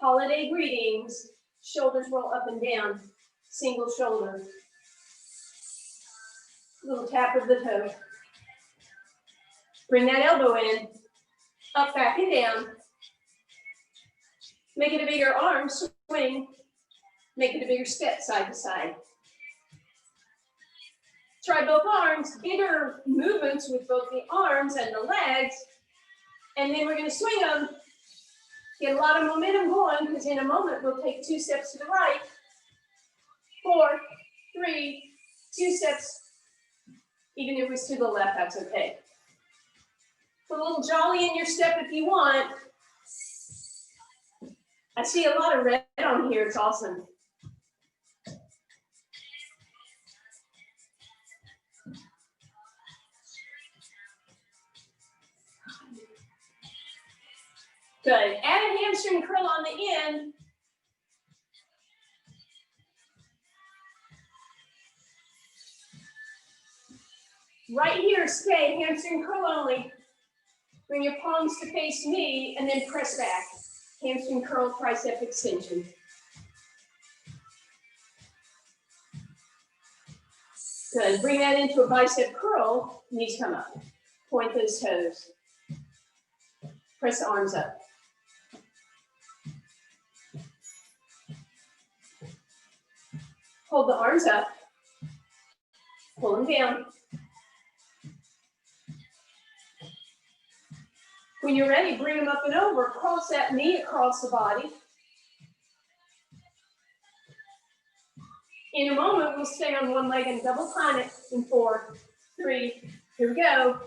Holiday greetings. Shoulders roll up and down. Single shoulder. Little tap of the toe. Bring that elbow in. Up, back, and down. Make it a bigger arm swing. Make it a bigger step side to side. Try both arms, bigger movements with both the arms and the legs. And then we're going to swing them. Get a lot of momentum going because in a moment we'll take 2 steps to the right. 4, 3, 2 steps. Even if it's to the left, that's okay. Put a little jolly in your step if you want. I see a lot of red on here. It's awesome. Good. Add a hamstring curl on the end. Right here, stay, hamstring curl only. Bring your palms to face me and then press back. Hamstring curl, tricep extension. Good. Bring that into a bicep curl. Knees come up. Point those toes. Press the arms up. Hold the arms up. Pull them down. When you're ready, bring them up and over. Cross that knee across the body. In a moment, we'll stay on one leg and double time it in 4, 3, here we go.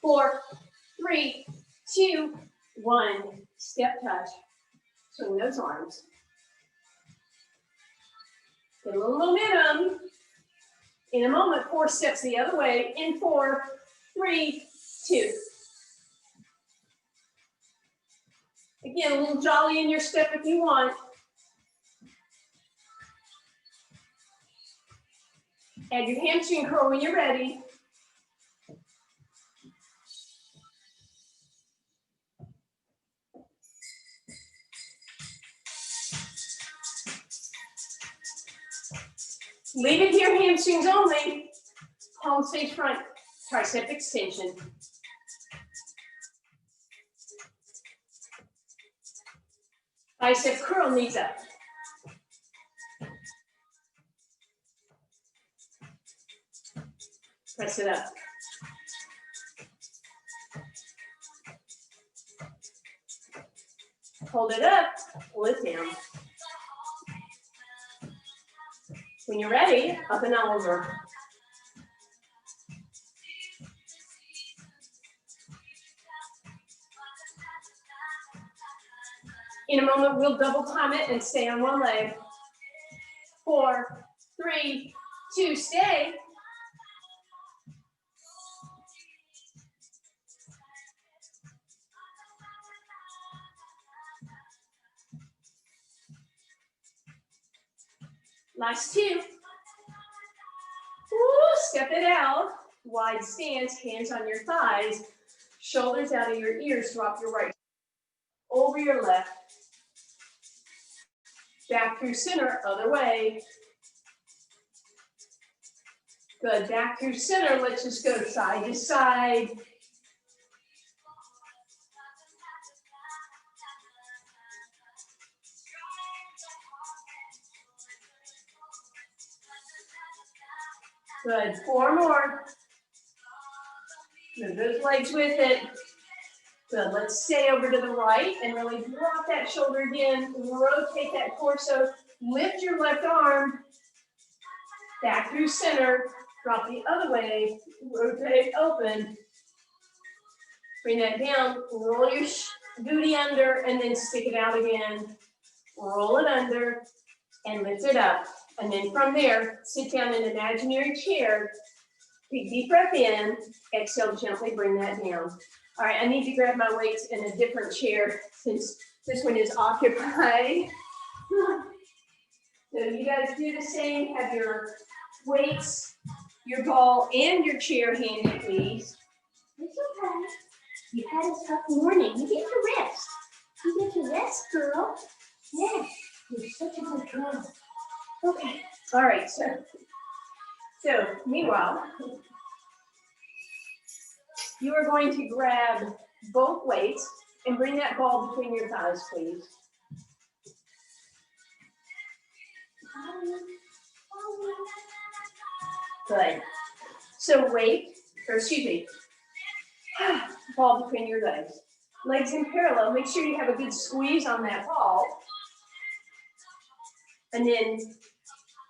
Four, 3, 2, 1. Step touch. Swing those arms. Get a little momentum. In a moment, 4 steps the other way. In 4, 3, 2. Again, a little jolly in your step if you want. Add your hamstring curl when you're ready. Leave it here, hamstrings only. Palms face front, tricep extension. Bicep curl, knees up. Press it up. Hold it up, pull it down. When you're ready, up and over. In a moment, we'll double time it and stay on one leg. 4, 3, 2, stay. Last 2. Woo, step it out. Wide stance, hands on your thighs, shoulders out of your ears, drop your right over your left. Back through center, other way. Good, back through center, let's just go side to side. Good, 4 more. Move those legs with it. Good, let's stay over to the right and really drop that shoulder again. Rotate that torso. Lift your left arm. Back through center. Drop the other way. Rotate open. Bring that down. Roll your booty under and then stick it out again. Roll it under and lift it up. And then from there, sit down in an imaginary chair. Take a deep breath in. Exhale, gently bring that down. All right, I need to grab my weights in a different chair since this one is occupied. So you guys do the same, have your weights, your ball, and your chair handy, please. It's okay. You had a tough morning. You get to rest. You get to rest, girl. Yeah, you're such a good girl. Okay, all right, so meanwhile, you are going to grab both weights and bring that ball between your thighs, please. Good. So ball between your legs. Legs in parallel. Make sure you have a good squeeze on that ball. And then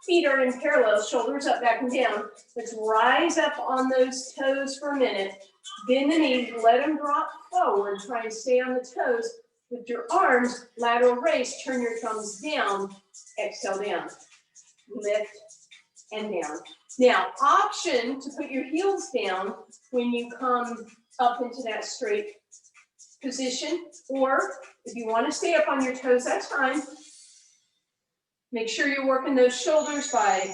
feet are in parallel, shoulders up, back, and down. Let's rise up on those toes for a minute. Bend the knees, let them drop forward. Try and stay on the toes. With your arms, lateral raise, turn your thumbs down. Exhale down. Lift and down. Now, option to put your heels down when you come up into that straight position, or if you want to stay up on your toes, that's fine. Make sure you're working those shoulders by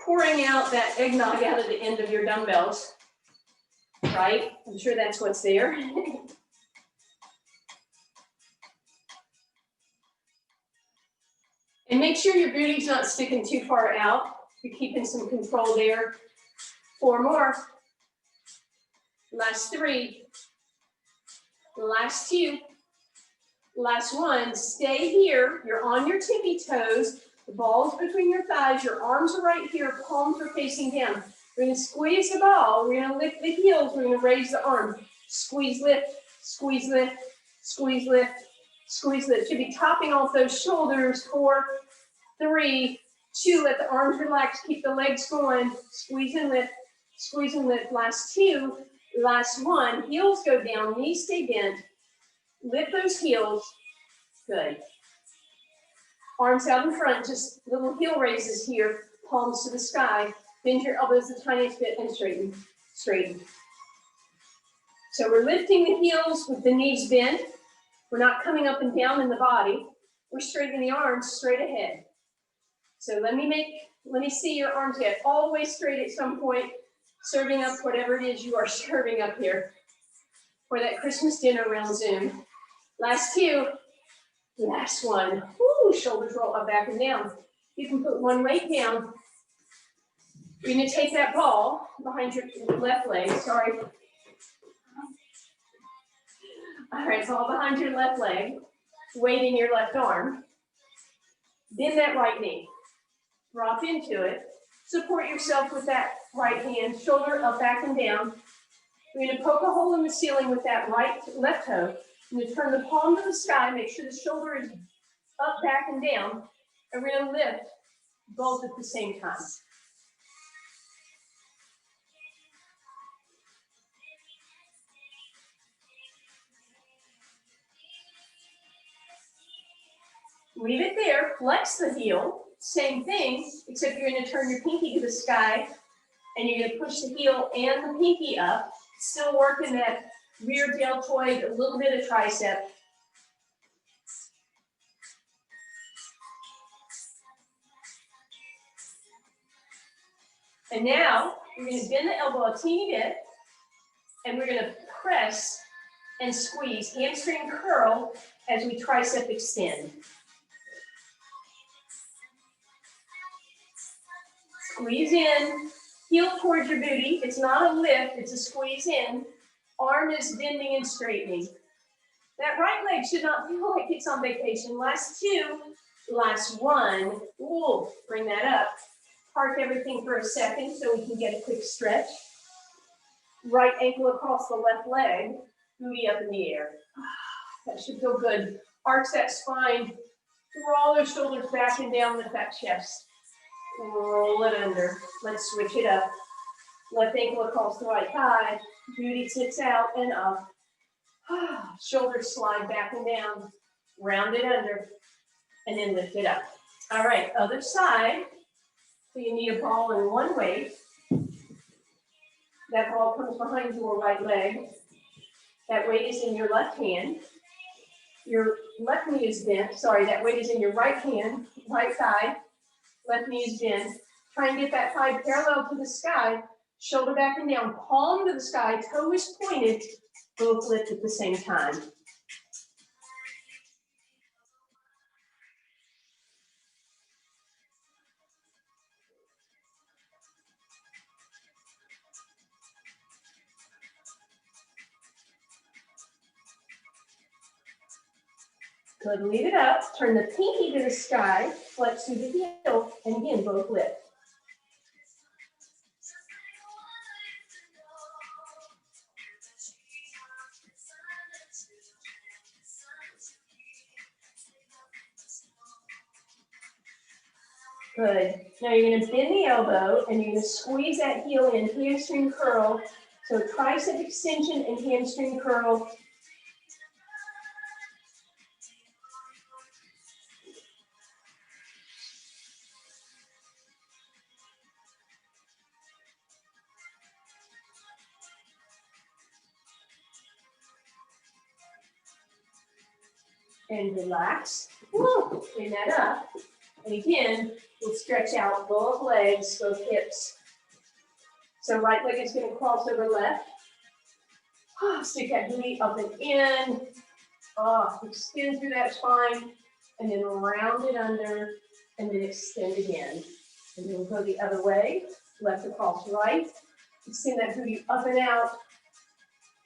pouring out that eggnog out of the end of your dumbbells, right? I'm sure that's what's there. And make sure your booty's not sticking too far out. You're keeping some control there. 4 more. Last 3. Last 2. Last 1. Stay here. You're on your tippy toes. The ball's between your thighs. Your arms are right here. Palms are facing down. We're going to squeeze the ball. We're going to lift the heels. We're going to raise the arm. Squeeze, lift, squeeze, lift, squeeze, lift, squeeze, lift. Should be topping off those shoulders. 4, 3, 2. Let the arms relax. Keep the legs going. Squeeze and lift. Squeeze and lift. Last 2. Last 1. Heels go down. Knees stay bent. Lift those heels. Good. Arms out in front. Just little heel raises here. Palms to the sky. Bend your elbows the tiniest bit and straighten. Straighten. So we're lifting the heels with the knees bent. We're not coming up and down in the body. We're straightening the arms straight ahead. So let me see your arms get all the way straight at some point, serving up whatever it is you are serving up here for that Christmas dinner around Zoom. Last 2, last 1. Woo, shoulders roll up, back, and down. You can put one weight down. You're going to take that ball behind your left leg, sorry. All right, ball behind your left leg, weight in your left arm. Bend that right knee. Drop into it. Support yourself with that right hand, shoulder up, back, and down. We're going to poke a hole in the ceiling with that left toe. I'm going to turn the palm to the sky, make sure the shoulder is up, back, and down. And we're going to lift both at the same time. Leave it there, flex the heel, same thing, except you're going to turn your pinky to the sky, and you're going to push the heel and the pinky up, still working that rear deltoid, a little bit of tricep. And now, we're going to bend the elbow a teeny bit, and we're going to press and squeeze, hamstring curl, as we tricep extend. Squeeze in, heel towards your booty. It's not a lift, it's a squeeze in. Arm is bending and straightening. That right leg should not feel like it's on vacation. Last 2, last 1. Ooh, bring that up. Park everything for a second so we can get a quick stretch. Right ankle across the left leg, booty up in the air. That should feel good. Arch that spine. Draw those shoulders back and down with that chest. Roll it under. Let's switch it up. Left ankle across the right thigh. Booty sits out and up. Shoulders slide back and down. Round it under. And then lift it up. All right, other side. So you need a ball in one weight. That ball comes behind your right leg. That weight is in your left hand. Your left knee is bent. Sorry, that weight is in your right hand, right thigh. left knee is bent. Try and get that thigh parallel to the sky, shoulder back and down, palm to the sky, toe is pointed, both lift at the same time. Good, leave it up, turn the pinky to the sky, flex through the heel, and again, both lift. Good. Now you're going to bend the elbow and you're going to squeeze that heel in, hamstring curl. So tricep extension and hamstring curl. And relax. Woo, bring that up. And again, we'll stretch out both legs, both hips. So right leg is going to cross over left. Stick that knee up and in. Extend through that spine. And then round it under. And then extend again. And then we'll go the other way. Left across right. Extend that booty up and out.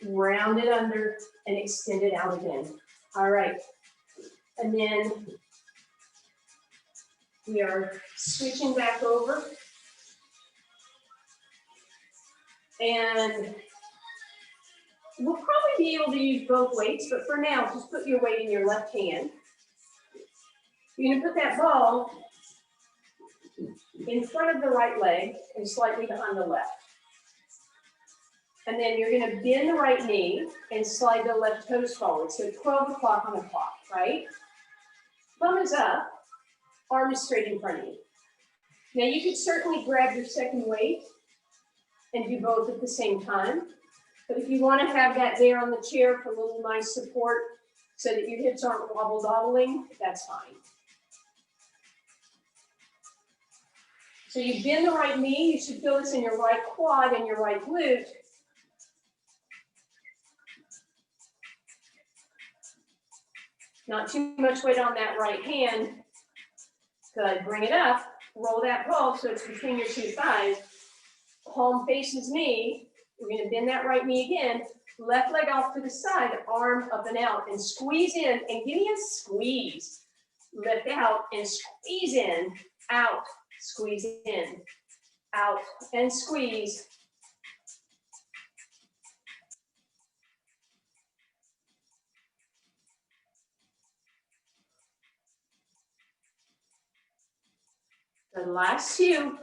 Round it under. And extend it out again. All right. And then we are switching back over. And we'll probably be able to use both weights, but for now, just put your weight in your left hand. You're gonna put that ball in front of the right leg and slightly behind the left. And then you're gonna bend the right knee and slide the left toes forward. So 12 o'clock on the clock, right? Thumb is up, arm is straight in front of you. Now you can certainly grab your second weight and do both at the same time. But if you want to have that there on the chair for a little nice support so that your hips aren't wobble-dobbling, that's fine. So you bend the right knee, you should feel this in your right quad and your right glute. Not too much weight on that right hand. Good, bring it up, roll that ball so it's between your two thighs. Palm faces me. We're going to bend that right knee again. Left leg off to the side, arm up and out, and squeeze in, and give me a squeeze. Lift out and squeeze in, out, squeeze in, out, and squeeze. The last two.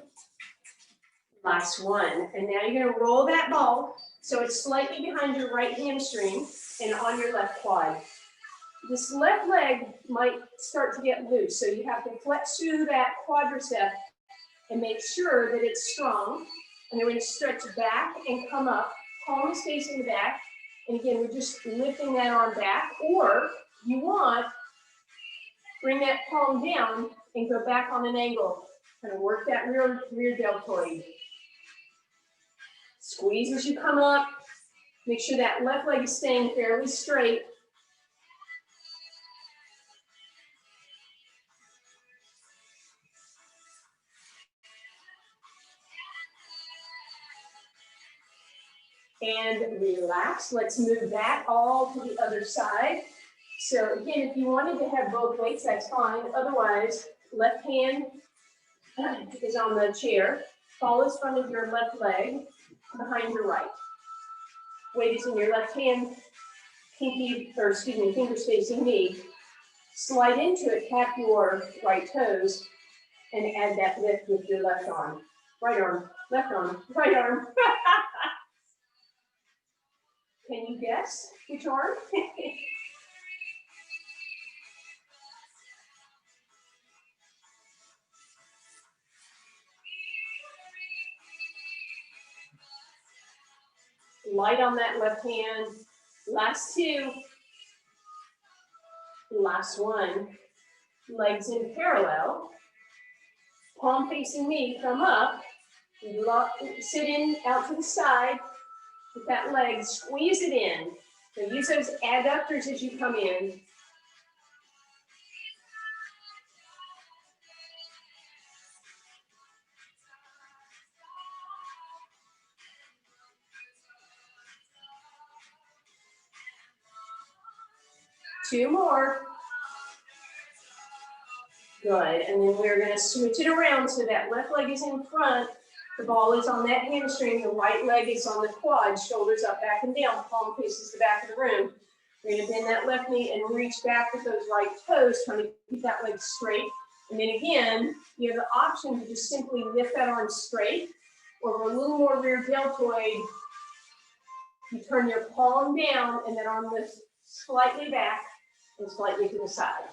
Last one. And now you're going to roll that ball so it's slightly behind your right hamstring and on your left quad. This left leg might start to get loose, so you have to flex through that quadricep and make sure that it's strong. And then we're going to stretch back and come up. Palm is facing the back. And again, we're just lifting that arm back. Or you want, bring that palm down and go back on an angle. Kind of work that rear deltoid. Squeeze as you come up. Make sure that left leg is staying fairly straight. And relax. Let's move that all to the other side. So again, if you wanted to have both weights, that's fine. Otherwise, left hand is on the chair. Follows front of your left leg behind your right. Weight is in your left hand, fingers facing me. Slide into it, tap your right toes, and add that lift with your left arm. Right arm, left arm, right arm. Can you guess which arm? Light on that left hand. Last two. Last one. Legs in parallel. palm facing me, come up. Sit in out to the side with that leg, squeeze it in. So use those adductors as you come in. Two more. Good, and then we're gonna switch it around so that left leg is in front, the ball is on that hamstring, the right leg is on the quad, shoulders up, back and down, palm faces the back of the room. We're gonna bend that left knee and reach back with those right toes, trying to keep that leg straight. And then again, you have the option to just simply lift that arm straight, or a little more rear deltoid, you turn your palm down and that arm lifts slightly back and slightly to the side.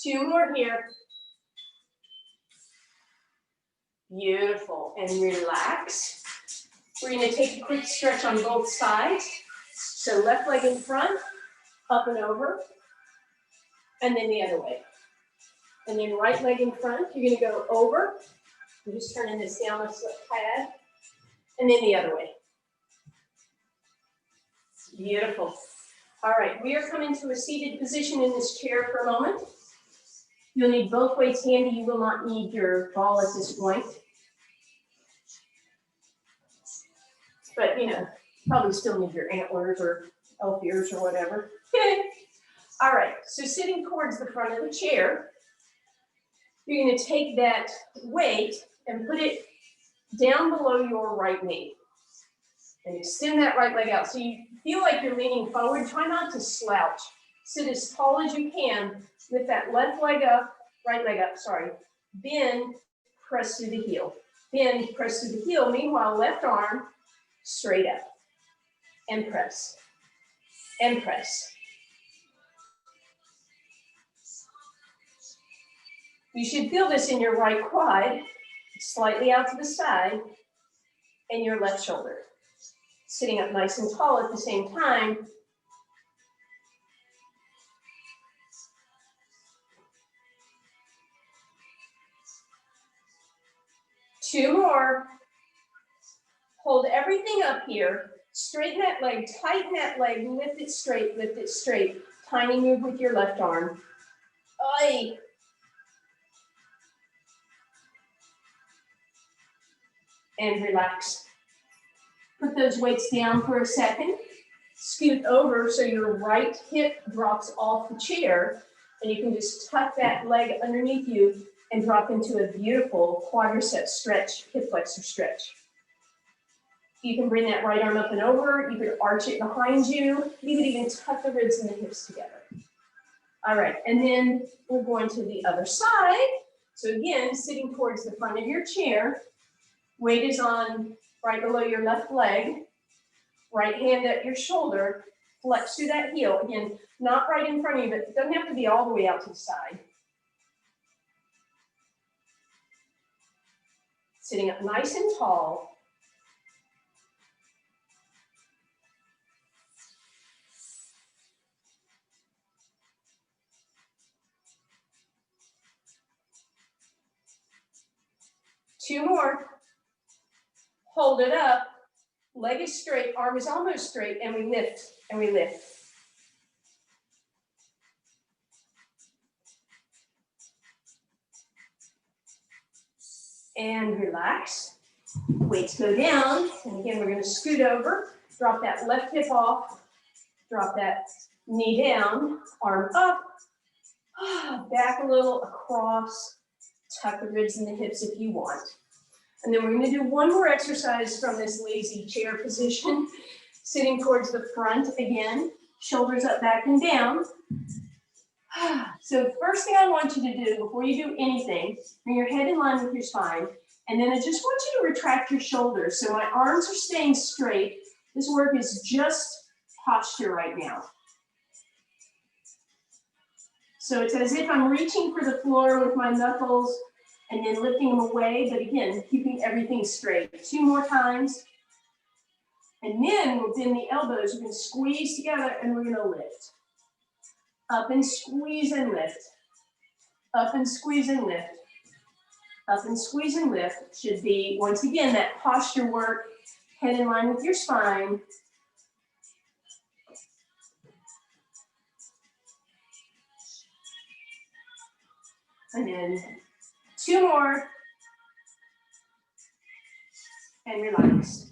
Two more here. Beautiful, and relax. We're gonna take a quick stretch on both sides. So left leg in front, up and over, and then the other way. And then right leg in front, you're gonna go over. I'm just turning this down a pad, and then the other way. Beautiful. All right, we are coming to a seated position in this chair for a moment. You'll need both weights handy. You will not need your ball at this point. But, you know, probably still need your antlers or elf ears or whatever. All right, so sitting towards the front of the chair, you're going to take that weight and put it down below your right knee. And extend that right leg out. So you feel like you're leaning forward. Try not to slouch. Sit as tall as you can. Lift that left leg up, right leg up, sorry. Bend, press through the heel. Bend, press through the heel. Meanwhile, left arm straight up. And press. And press. You should feel this in your right quad, slightly out to the side, and your left shoulder. Sitting up nice and tall at the same time. Two more. Hold everything up here. Straighten that leg, tighten that leg, lift it straight. Tiny move with your left arm. Oi. And relax. Put those weights down for a second. Scoot over so your right hip drops off the chair, and you can just tuck that leg underneath you and drop into a beautiful quadricep stretch, hip flexor stretch. You can bring that right arm up and over. You could arch it behind you. You could even tuck the ribs and the hips together. All right, and then we're going to the other side. So again, sitting towards the front of your chair, weight is on right below your left leg, right hand at your shoulder, flex through that heel. Again, not right in front of you, but it doesn't have to be all the way out to the side. Sitting up nice and tall. Two more. Hold it up. Leg is straight, arm is almost straight, and we lift, and we lift. And relax. Weights go down, and again, we're going to scoot over, drop that left hip off, drop that knee down, arm up, back a little, across, tuck the ribs and the hips if you want. And then we're going to do one more exercise from this lazy chair position, sitting towards the front again, shoulders up, back, and down. So first thing I want you to do before you do anything, bring your head in line with your spine, and then I just want you to retract your shoulders. So my arms are staying straight. This work is just posture right now. So it's as if I'm reaching for the floor with my knuckles and then lifting them away, but again, keeping everything straight. 2 more times. And then within the elbows, we're going to squeeze together and we're going to lift. Up and squeeze and lift. Up and squeeze and lift. Up and squeeze and lift. Should be, once again, that posture work, head in line with your spine. And then 2 more. And relax.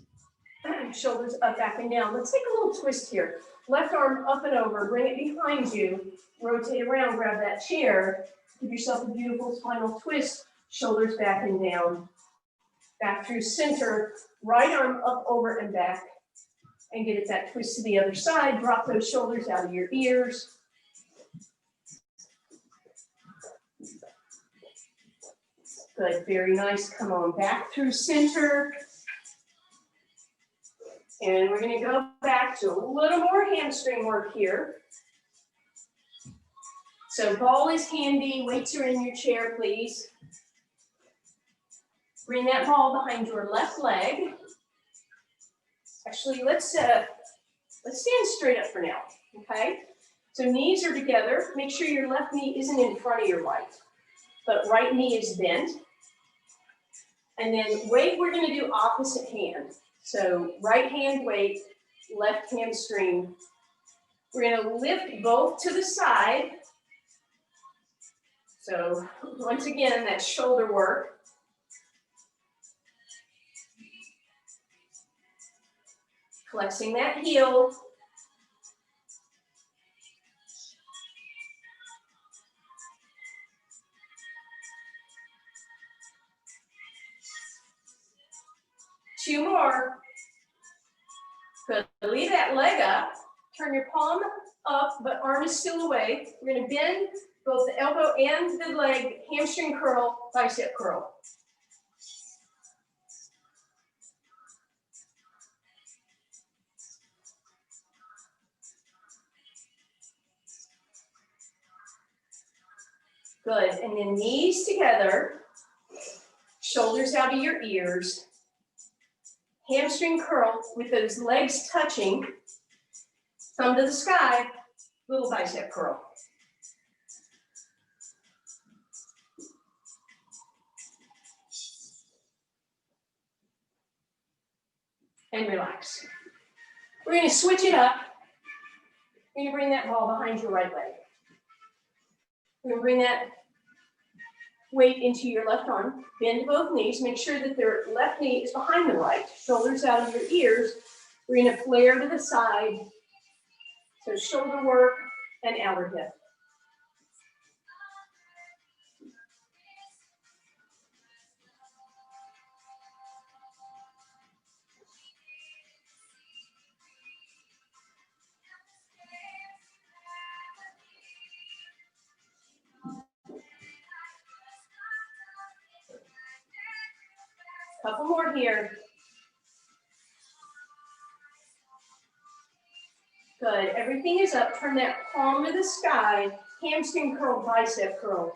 Shoulders up, back, and down. Let's take a little twist here. Left arm up and over, bring it behind you, rotate around, grab that chair, give yourself a beautiful spinal twist, shoulders back and down. Back through center, right arm up, over, and back, and get it that twist to the other side. Drop those shoulders out of your ears. Good, very nice. Come on, back through center. And we're going to go back to a little more hamstring work here. So ball is handy, weights are in your chair, please. Bring that ball behind your left leg. Actually, let's stand straight up for now, okay? So knees are together. Make sure your left knee isn't in front of your right, but right knee is bent. And then weight, we're going to do opposite hand. So right hand weight, left hamstring. We're going to lift both to the side. So once again, that shoulder work. Flexing that heel. Two more. Good. Leave that leg up. Turn your palm up, but arm is still away. We're going to bend both the elbow and the leg, hamstring curl, bicep curl. Good. And then knees together, shoulders out of your ears. Hamstring curl with those legs touching. Thumb to the sky, little bicep curl. And relax. We're going to switch it up. We're going to bring that ball behind your right leg. We're going to bring that weight into your left arm. Bend both knees. Make sure that their left knee is behind the right. Shoulders out of your ears. We're going to flare to the side. So shoulder work and outer hip. Couple more here. Good. Everything is up. Turn that palm to the sky. Hamstring curl, bicep curl.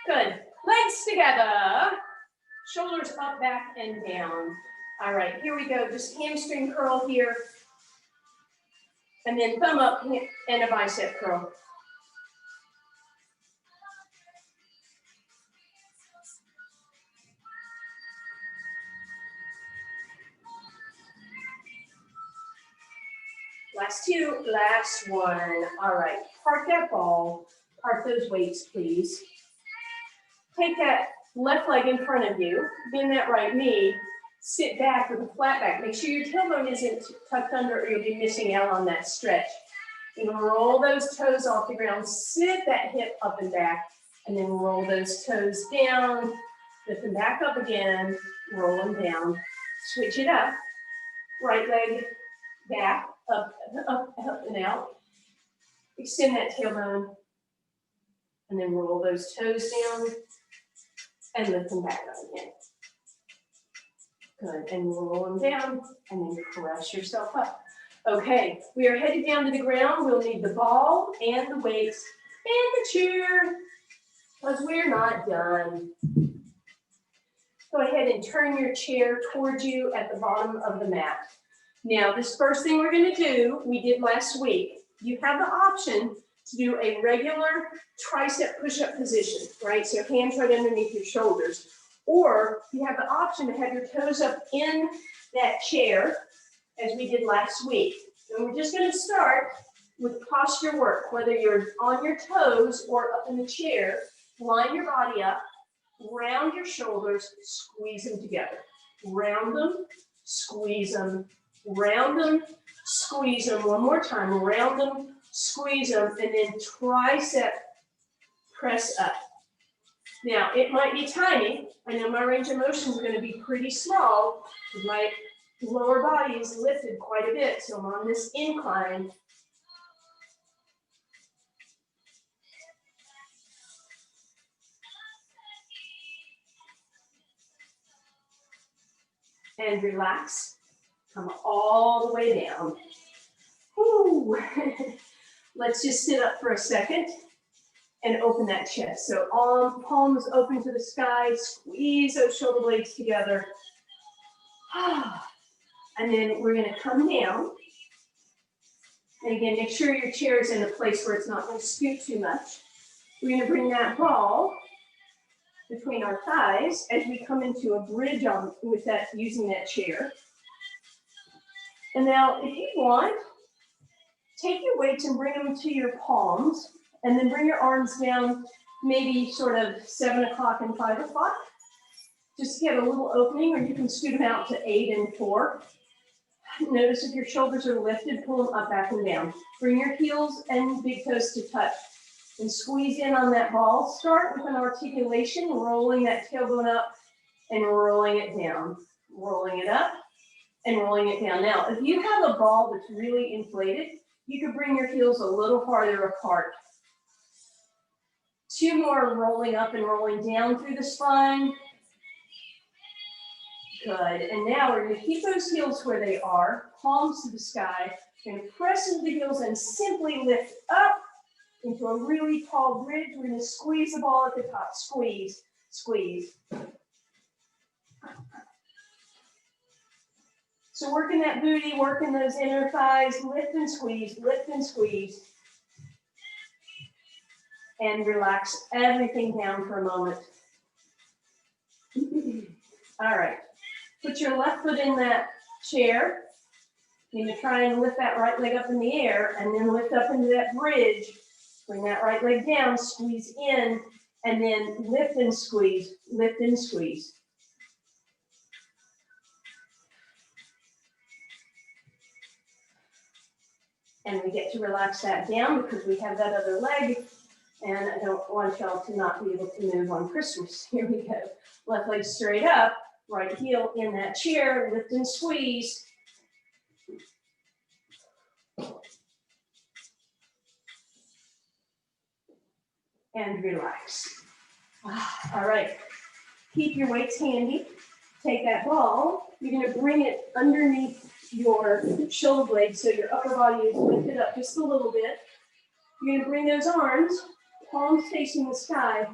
Good. Legs together. Shoulders up, back, and down. All right, here we go. Just hamstring curl here. And then thumb up and a bicep curl. Last two, last one. All right, park that ball. Park those weights, please. Take that left leg in front of you. Bend that right knee. Sit back with a flat back. Make sure your tailbone isn't tucked under or you'll be missing out on that stretch. You're gonna roll those toes off the ground. Sit that hip up and back. And then roll those toes down. Lift them back up again. Roll them down. Switch it up. Right leg back, up, and out. Extend that tailbone. And then roll those toes down. and lift them back up again. Good, and roll them down, and then press yourself up. Okay, we are headed down to the ground. We'll need the ball and the weights and the chair, because we're not done. Go ahead and turn your chair towards you at the bottom of the mat. Now, this first thing we're gonna do, we did last week. You have the option to do a regular tricep push-up position, right? So hands right underneath your shoulders. Or you have the option to have your toes up in that chair, as we did last week. And we're just gonna start with posture work, whether you're on your toes or up in the chair. Line your body up, round your shoulders, squeeze them together. Round them, squeeze them, round them, squeeze them. One more time, round them, squeeze them, and then tricep press up. Now, it might be tiny. I know my range of motion is going to be pretty small because my lower body is lifted quite a bit, so I'm on this incline. And relax. Come all the way down. Woo. Let's just sit up for a second and open that chest. So palms open to the sky, squeeze those shoulder blades together. And then we're gonna come down. And again, make sure your chair is in a place where it's not gonna scoot too much. We're gonna bring that ball between our thighs as we come into a bridge on with that, using that chair. And now if you want, take your weights and bring them to your palms, and then bring your arms down maybe sort of 7 o'clock and 5 o'clock. Just to get a little opening, or you can scoot them out to 8 and 4. Notice if your shoulders are lifted, pull them up, back, and down. Bring your heels and big toes to touch. And squeeze in on that ball. Start with an articulation, rolling that tailbone up and rolling it down. Rolling it up and rolling it down. Now, if you have a ball that's really inflated, you could bring your heels a little farther apart. 2 more, rolling up and rolling down through the spine. Good, and now we're gonna keep those heels where they are, palms to the sky. We're gonna press into the heels and simply lift up into a really tall bridge. We're gonna squeeze the ball at the top, squeeze, squeeze. So working that booty, working those inner thighs, lift and squeeze, lift and squeeze. And relax everything down for a moment. All right, put your left foot in that chair. You're gonna try and lift that right leg up in the air and then lift up into that bridge. Bring that right leg down, squeeze in, and then lift and squeeze, lift and squeeze. And we get to relax that down because we have that other leg, and I don't want y'all to not be able to move on Christmas. Here we go. Left leg straight up, right heel in that chair, lift and squeeze. And relax. All right, keep your weights handy. Take that ball, you're gonna bring it underneath your shoulder blades so your upper body is lifted up just a little bit. You're gonna bring those arms, palms facing the sky,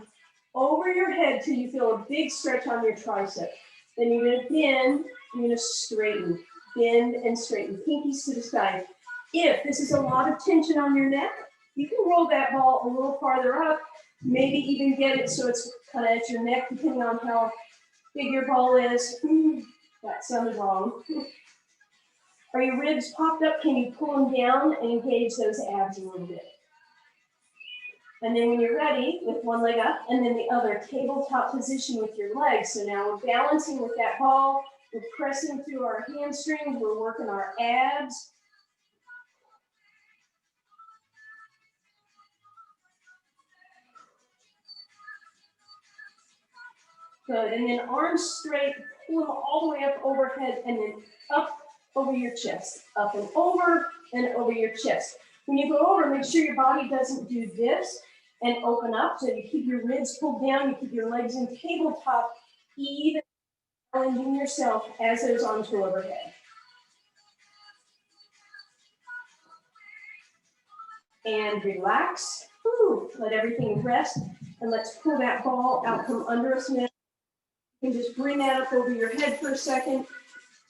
over your head till you feel a big stretch on your tricep. Then you're gonna bend, you're gonna straighten, bend and straighten, pinkies to the sky. If this is a lot of tension on your neck, you can roll that ball a little farther up, maybe even get it so it's kind of at your neck, depending on how big your ball is. That sounded wrong. Are your ribs popped up? Can you pull them down and engage those abs a little bit? And then when you're ready, with one leg up and then the other, tabletop position with your legs. So now we're balancing with that ball. We're pressing through our hamstrings. We're working our abs. Good, and then arms straight, pull them all the way up overhead and then up over your chest. Up and over your chest. When you go over, make sure your body doesn't do this. and open up. So you keep your ribs pulled down, you keep your legs in tabletop, even challenging yourself as those arms go overhead. And relax. Whew. Let everything rest. And let's pull that ball out from under us now. You can just bring that up over your head for a second.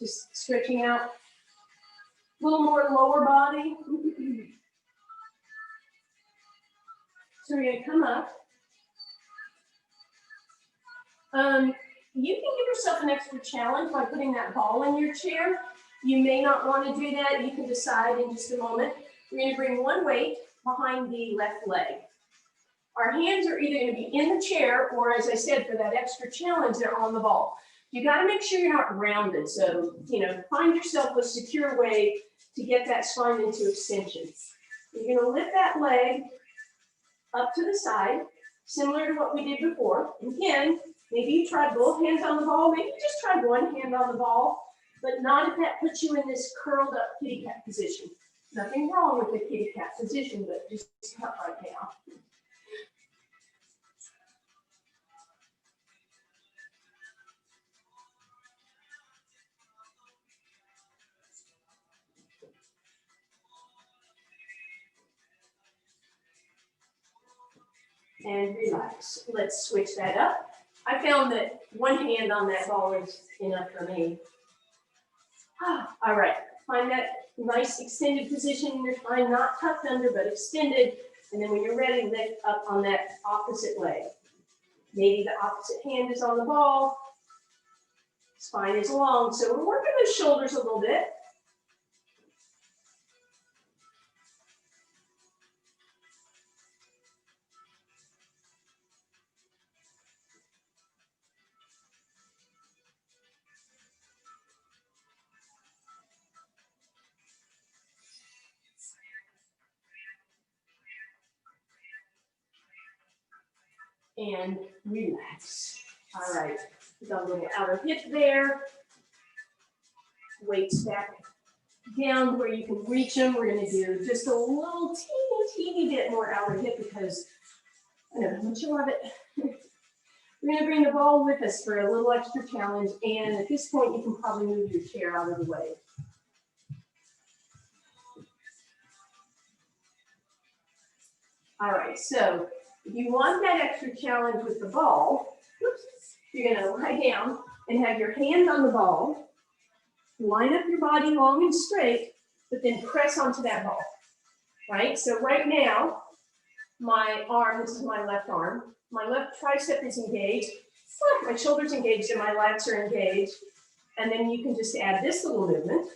Just stretching out. A little more lower body. So we're going to come up. You can give yourself an extra challenge by putting that ball in your chair. You may not want to do that. You can decide in just a moment. We're going to bring one weight behind the left leg. Our hands are either going to be in the chair or, as I said, for that extra challenge, they're on the ball. You got to make sure you're not rounded. So, find yourself a secure way to get that spine into extension. You're going to lift that leg up to the side, similar to what we did before. Again, maybe you try both hands on the ball. Maybe you just try one hand on the ball, but not if that puts you in this curled up kitty cat position. Nothing wrong with the kitty cat position, but just not right now. And relax. Let's switch that up. I found that one hand on that ball is enough for me. All right, find that nice extended position in your spine, not tucked under, but extended. And then when you're ready, lift up on that opposite leg. Maybe the opposite hand is on the ball. Spine is long, so we're working the shoulders a little bit. And relax. All right, we got a little outer hip there. Weights back down where you can reach them. We're going to do just a little teeny bit more outer hip because I know how much you love it. We're going to bring the ball with us for a little extra challenge. And at this point, you can probably move your chair out of the way. All right, so if you want that extra challenge with the ball, you're going to lie down and have your hand on the ball. Line up your body long and straight, but then press onto that ball, right? So right now, my arm, this is my left arm, my left tricep is engaged, my shoulder's engaged and my lats are engaged. And then you can just add this little movement.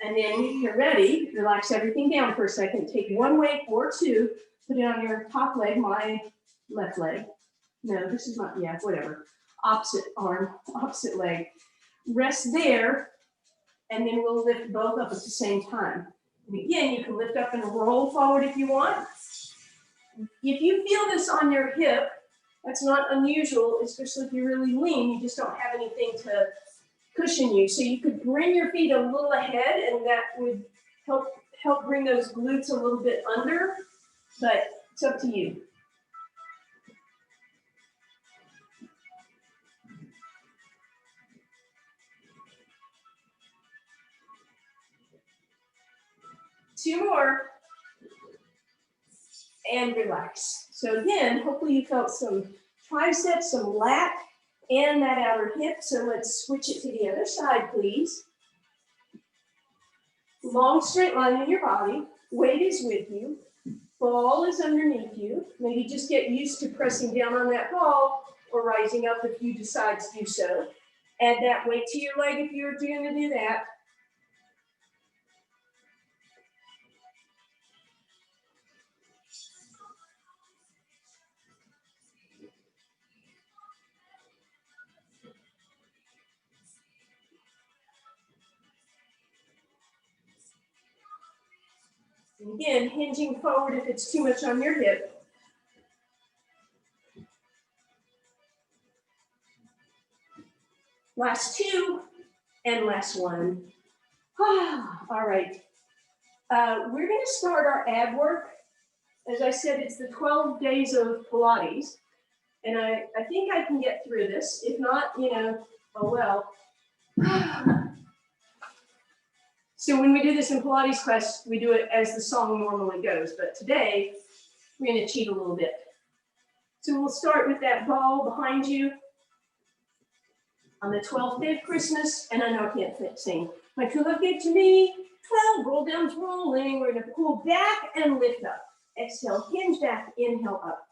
And then you're ready, relax everything down for a second. Take one weight or two, put it on your top leg, my left leg. No, this is not, yeah, whatever. Opposite arm, opposite leg. Rest there, and then we'll lift both up at the same time. And again, you can lift up and roll forward if you want. If you feel this on your hip, that's not unusual, especially if you're really lean, you just don't have anything to cushion you. So you could bring your feet a little ahead, and that would help bring those glutes a little bit under, but it's up to you. Two more, and relax. So again, hopefully you felt some triceps, some lat, and that outer hip. So let's switch it to the other side, please. Long straight line in your body. Weight is with you. Ball is underneath you. Maybe just get used to pressing down on that ball or rising up if you decide to do so. Add that weight to your leg if you're going to do that. And again, hinging forward if it's too much on your hip. Last two, and last one. All right. We're going to start our ab work As I said, it's the 12 days of Pilates. And I think I can get through this. If not, you know, oh well. So when we do this in Pilates class, we do it as the song normally goes. But today, we're going to cheat a little bit. So we'll start with that ball behind you. On the 12th day of Christmas, and I know I can't sing. My true love gave to me 12 roll downs rolling. We're going to pull back and lift up. Exhale, hinge back, inhale up.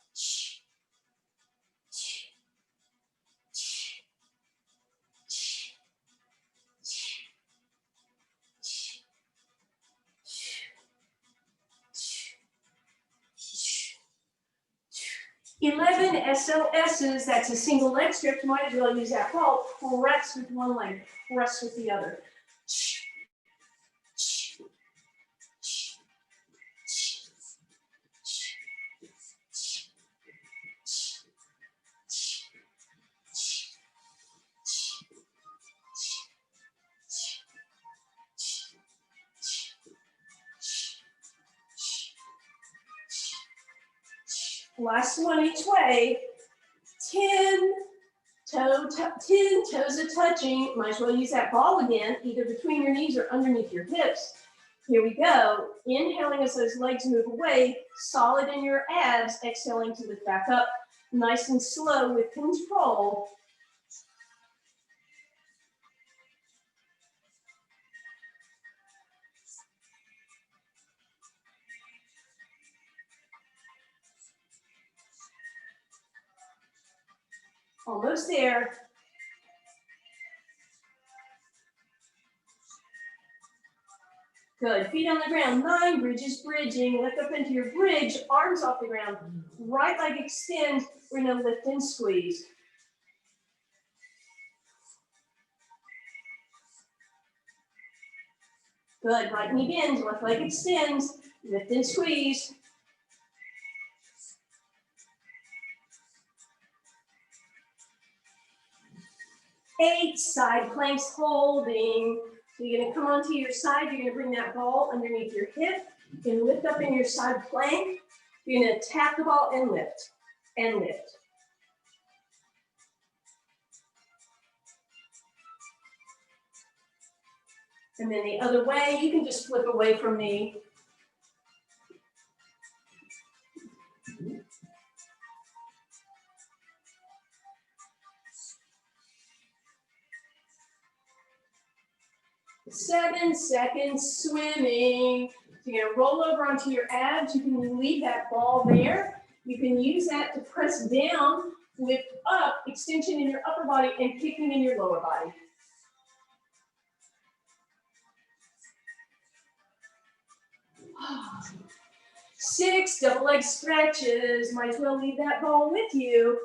11 SLSs, that's a single leg stretch. Might as well use that ball. Press with one leg, press with the other. Last one each way. 10 toes are touching. Might as well use that ball again, either between your knees or underneath your hips. Here we go. Inhaling as those legs move away, solid in your abs. Exhaling to lift back up, nice and slow with control. Almost there. Good. Feet on the ground. 9 bridges, bridging. Lift up into your bridge. Arms off the ground. Right leg extend. We're going to lift and squeeze. Good. Right knee bends. Left leg extends. Lift and squeeze. 8 side planks holding. So you're going to come onto your side. You're going to bring that ball underneath your hip. You're going to lift up in your side plank. You're going to tap the ball and lift. And lift. And then the other way, you can just flip away from me. Seven seconds swimming. So you're going to roll over onto your abs. You can leave that ball there. You can use that to press down, lift up, extension in your upper body, and kicking in your lower body. Six double leg stretches. Might as well leave that ball with you.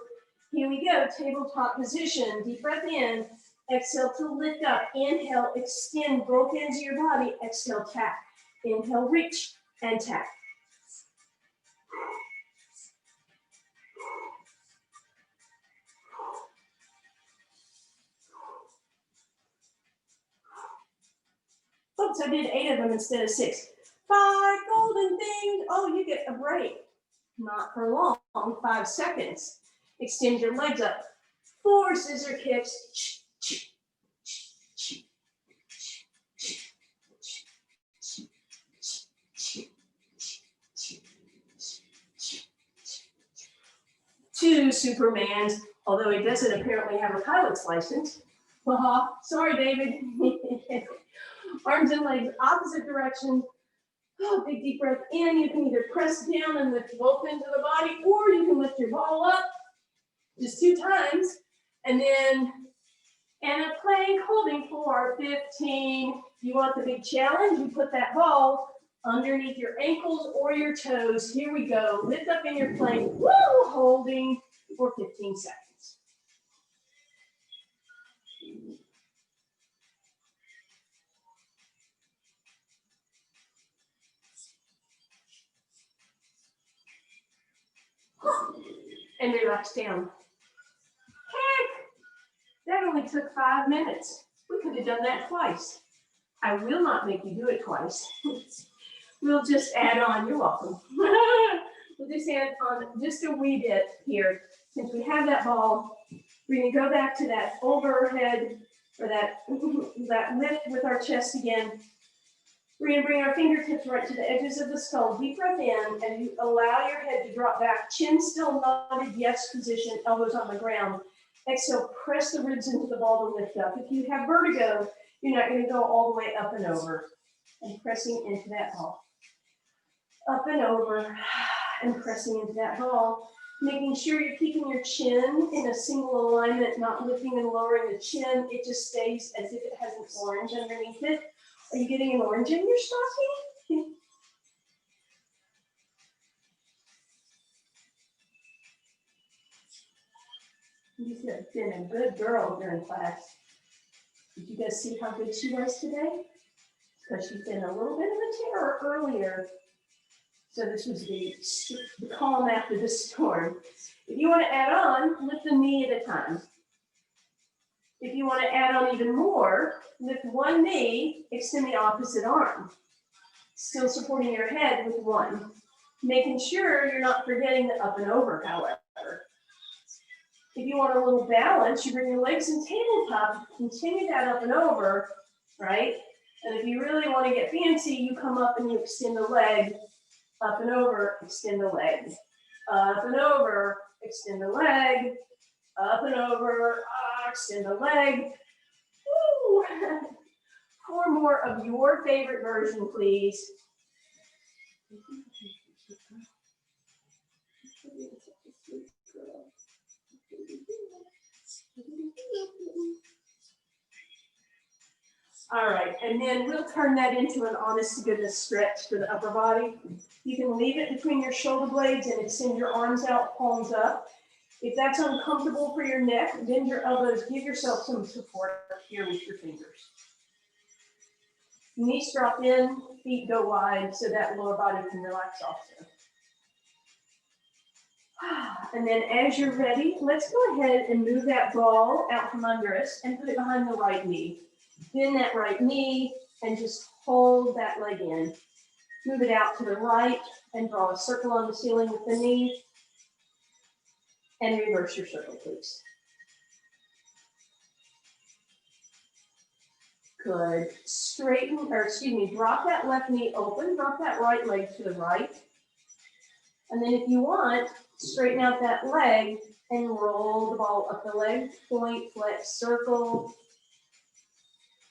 Here we go, tabletop position. Deep breath in. Exhale to lift up. Inhale, extend both ends of your body. Exhale, tap. Inhale, reach and tap. Oops, I did 8 of them instead of 6. 5 golden things. Oh, you get a break. Not for long, 5 seconds. Extend your legs up. 4 scissor kicks. 2 Supermans, although he doesn't apparently have a pilot's license. Sorry, David. Arms and legs opposite direction. Oh, big deep breath in. You can either press down and lift both ends of the body, or you can lift your ball up just 2 times. And then, and a plank holding for 15. You want the big challenge, you put that ball underneath your ankles or your toes. Here we go. Lift up in your plank. Woo! Holding for 15 seconds. And relax down. Heck, that only took 5 minutes. We could have done that twice. I will not make you do it twice. We'll just add on. You're welcome. Put this hand on just a wee bit here. Since we have that ball, we're gonna go back to that overhead or that lift with our chest again. We're gonna bring our fingertips right to the edges of the skull. Deep breath in, and you allow your head to drop back. Chin still nodded yes position, elbows on the ground. Exhale, press the ribs into the ball to lift up. If you have vertigo, you're not gonna go all the way up and over. And pressing into that ball. Up and over, and pressing into that ball. Making sure you're keeping your chin in a single alignment, not lifting and lowering the chin. It just stays as if it has an orange underneath it. Are you getting an orange in your stocking? You've been a good girl during class. Did you guys see how good she was today? Because she's been a little bit of a terror earlier. So this was the calm after the storm. If you want to add on, lift the knee at a time. If you want to add on even more, lift one knee, extend the opposite arm. Still supporting your head with one. Making sure you're not forgetting the up and over, however. If you want a little balance, you bring your legs in tabletop, continue that up and over, right? And if you really want to get fancy, you come up and you extend the leg, up and over, extend the leg. Up and over, extend the leg. Up and over, extend the leg. Woo! 4 more of your favorite version, please. All right, and then we'll turn that into an honest to goodness stretch for the upper body. You can leave it between your shoulder blades and extend your arms out, palms up. If that's uncomfortable for your neck, bend your elbows, give yourself some support here with your fingers. Knees drop in, feet go wide so that lower body can relax also. And then as you're ready, let's go ahead and move that ball out from under us and put it behind the right knee. Bend that right knee and just hold that leg in. Move it out to the right and draw a circle on the ceiling with the knee. And reverse your circle, please. Good. Straighten, or excuse me, drop that left knee open, drop that right leg to the right. And then if you want, straighten out that leg and roll the ball up the leg, point, flex, circle.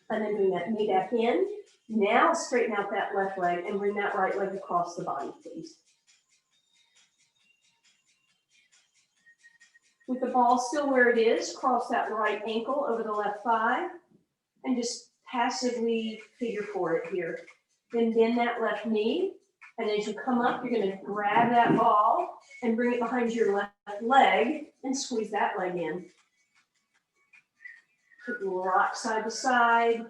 And then bring that knee back in. Now straighten out that left leg and bring that right leg across the body, please. With the ball still where it is, cross that right ankle over the left thigh and just passively figure 4 it here. Then bend that left knee. And as you come up, you're going to grab that ball and bring it behind your left leg and squeeze that leg in. Rock side to side.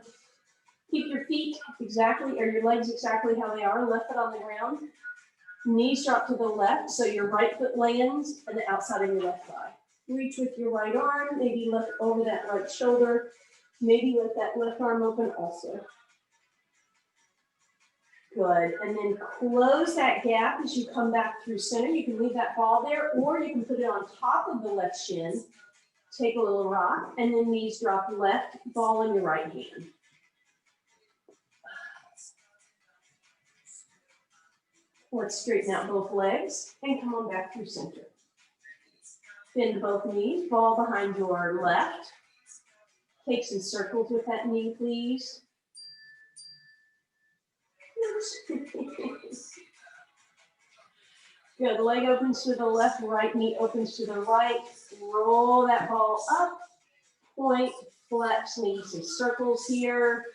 Keep your feet exactly, or your legs exactly how they are. Left foot on the ground. Knees drop to the left, so your right foot lands on the outside of your left thigh. Reach with your right arm, maybe lift over that right shoulder. Maybe let that left arm open also. Good, and then close that gap as you come back through center. You can leave that ball there, or you can put it on top of the left shin. Take a little rock, and then knees drop left, ball in your right hand. Let's straighten out both legs and come on back through center. Bend both knees, ball behind your left. Take some circles with that knee, please. Good, leg opens to the left, right knee opens to the right. Roll that ball up, point, flex, maybe some circles here.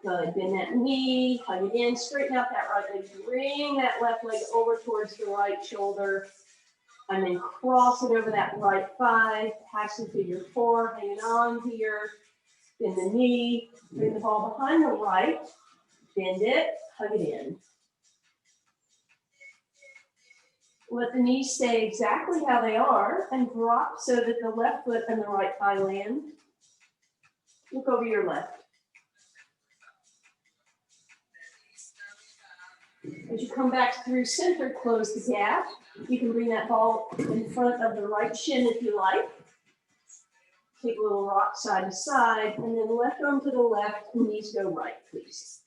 Good, bend that knee, hug it in, straighten out that right leg, bring that left leg over towards the right shoulder, and then cross it over that right thigh, passing figure 4, hanging on here, bend the knee, bring the ball behind the right, bend it, hug it in. Let the knees stay exactly how they are and drop so that the left foot and the right thigh land. Look over your left. As you come back through center, close the gap. You can bring that ball in front of the right shin if you like. Take a little rock side to side, and then left arm to the left, knees go right, please.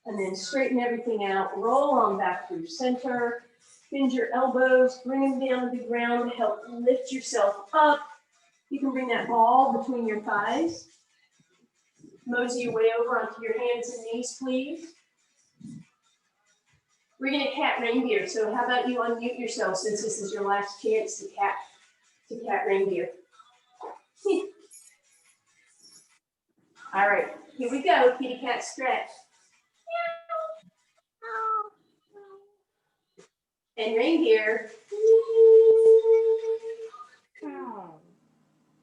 And then straighten everything out, roll on back through center, bend your elbows, bring them down to the ground to help lift yourself up. You can bring that ball between your thighs. Mosey your way over onto your hands and knees, please. We're gonna cat reindeer, so how about you unmute yourself since this is your last chance to cat reindeer. All right, here we go, kitty cat stretch. And reindeer.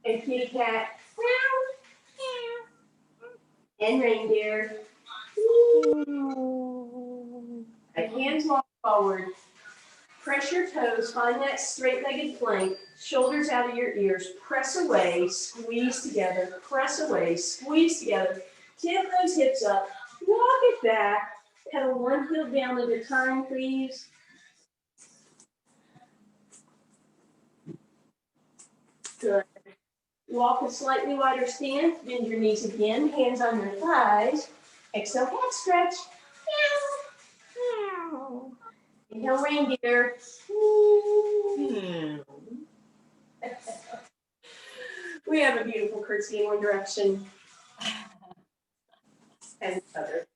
And kitty cat. And reindeer. Right, hands walk forward. Press your toes, find that straight-legged plank, shoulders out of your ears, press away, squeeze together, press away, squeeze together. Tip those hips up, walk it back, pedal one heel down at a time, please. Good. Walk a slightly wider stance, bend your knees again, hands on your thighs. Exhale, cat stretch. Inhale, reindeer. We have a beautiful curtsy in one direction and the other.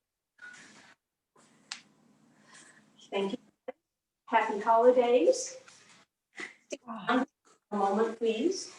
Thank you. Happy holidays. A moment, please.